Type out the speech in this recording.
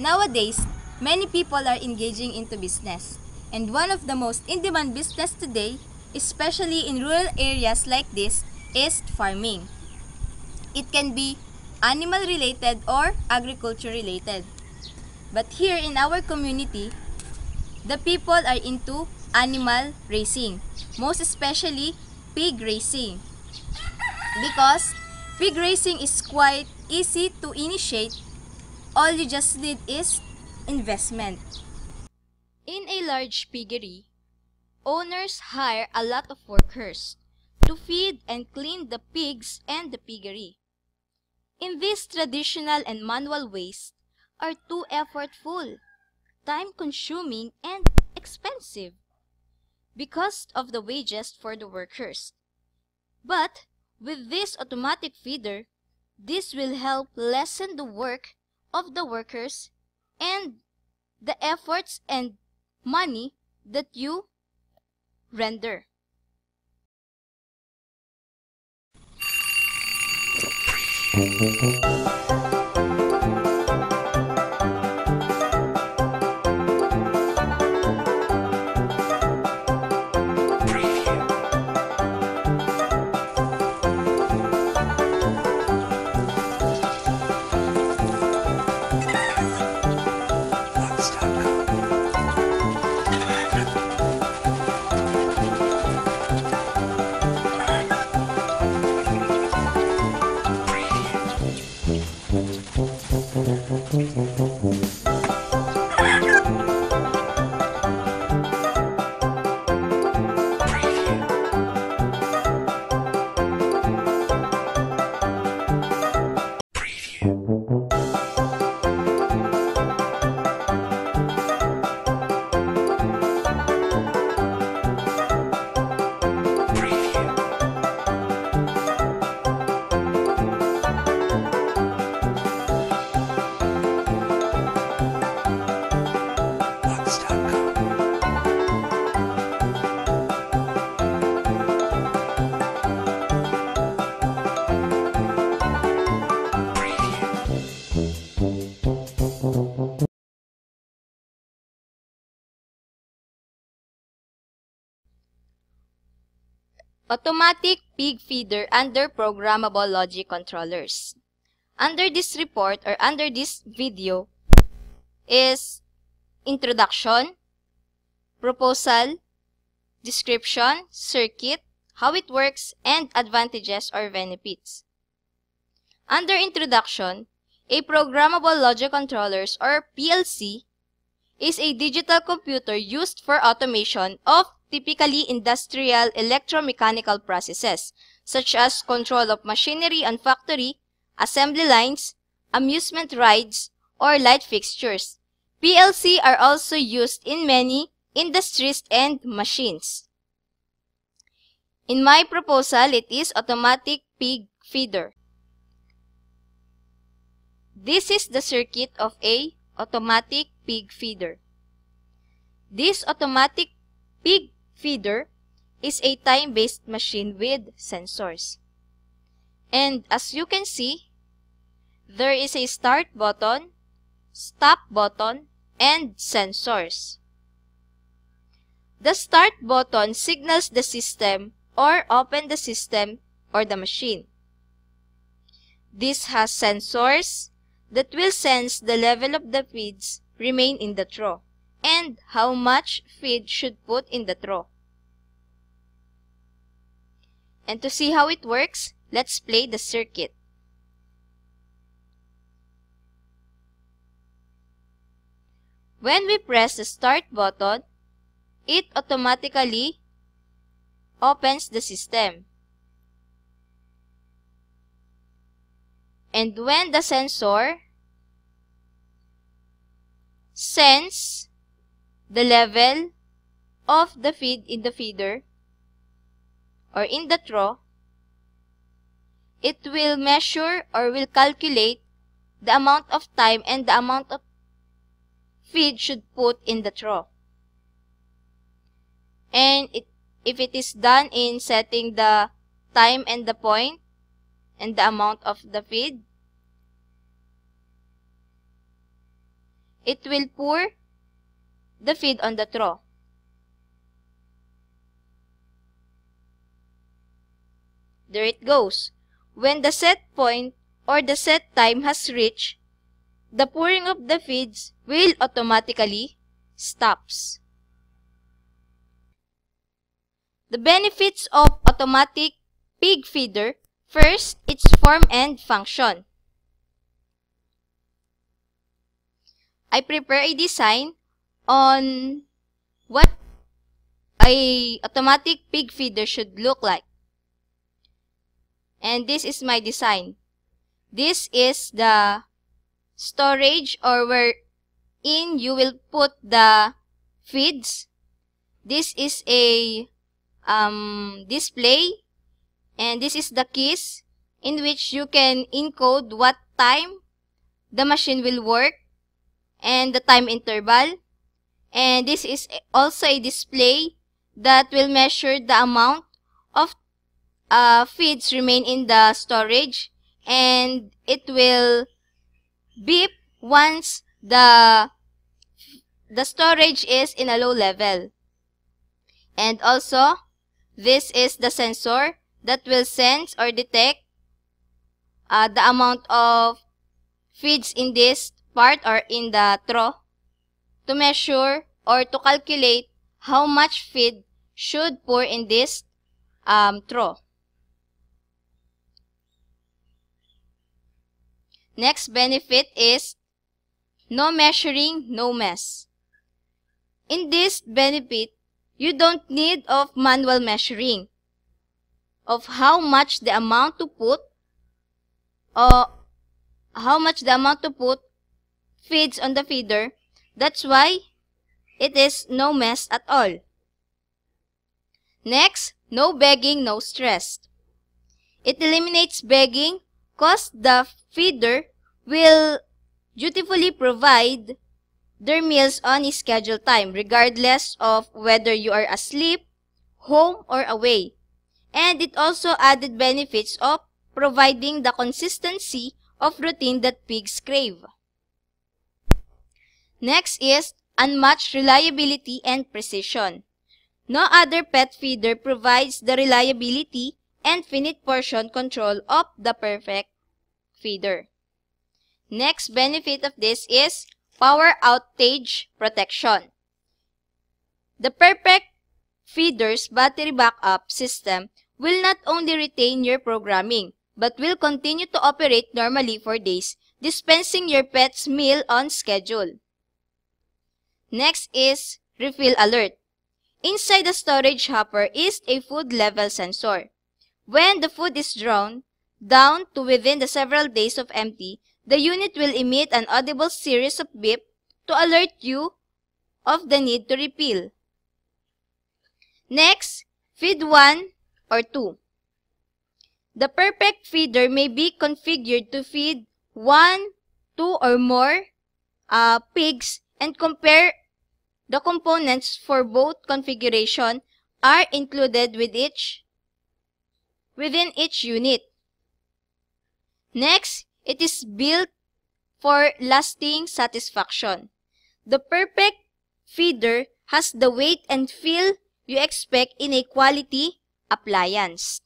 Nowadays, many people are engaging into business, and one of the most in-demand business today, especially in rural areas like this, is farming. It can be animal-related or agriculture-related. But here in our community, the people are into animal raising, most especially pig raising. Because pig raising is quite easy to initiate, all you just need is investment. In a large piggery, owners hire a lot of workers to feed and clean the pigs and the piggery. In these traditional and manual ways are too effortful, time-consuming, and expensive because of the wages for the workers. But with this automatic feeder, this will help lessen the work of the workers and the efforts and money that you render. Automatic pig feeder under programmable logic controllers. Under this report or under this video is introduction, proposal, description, circuit, how it works, and advantages or benefits. Under introduction, a programmable logic controllers or PLC is a digital computer used for automation of typically industrial electromechanical processes, such as control of machinery on factory, assembly lines, amusement rides, or light fixtures. PLC are also used in many industries and machines. In my proposal, it is automatic pig feeder. This is the circuit of a automatic pig feeder. This automatic pig feeder is a time-based machine with sensors. And as you can see, there is a start button, stop button, and sensors. The start button signals the system or open the system or the machine. This has sensors that will sense the level of the feeds remain in the trough and how much feed should put in the trough. And to see how it works, let's play the circuit. When we press the start button, it automatically opens the system. And when the sensor senses the level of the feed in the feeder or in the trough, it will measure or will calculate the amount of time and the amount of feed should put in the trough. And if it is done in setting the time and the point and the amount of the feed, it will pour the feed on the trough. There it goes. When the set point or the set time has reached, the pouring of the feeds will automatically stops. The benefits of automatic pig feeder. First, its form and function. I prepare a design on what a automatic pig feeder should look like. And this is my design. This is the storage or wherein you will put the feeds. This is a display, and this is the keys in which you can encode what time the machine will work and the time interval. And this is also a display that will measure the amount of feeds remain in the storage, and it will beep once the storage is in a low level. And also, this is the sensor that will sense or detect the amount of feeds in this part or in the trough to measure or to calculate how much feed should pour in this trough. Next benefit is no measuring, no mess. In this benefit, you don't need of manual measuring of how much the amount to put feeds on the feeder. That's why it is no mess at all. Next, no begging, no stress. It eliminates begging because the feeder will dutifully provide their meals on a scheduled time, regardless of whether you are asleep, home, or away. And it also added benefits of providing the consistency of routine that pigs crave. Next is unmatched reliability and precision. No other pet feeder provides the reliability and finite portion control of the perfect feeder. Next benefit of this is power outage protection. The perfect feeder's battery backup system will not only retain your programming, but will continue to operate normally for days, dispensing your pet's meal on schedule. Next is refill alert. Inside the storage hopper is a food level sensor. When the food is drawn down to within the several days of empty, the unit will emit an audible series of beep to alert you of the need to refill. Next, feed 1 or 2. The perfect feeder may be configured to feed 1, 2 or more pigs, and compare the components for both configuration are included within each unit. Next, it is built for lasting satisfaction. The perfect feeder has the weight and feel you expect in a quality appliance.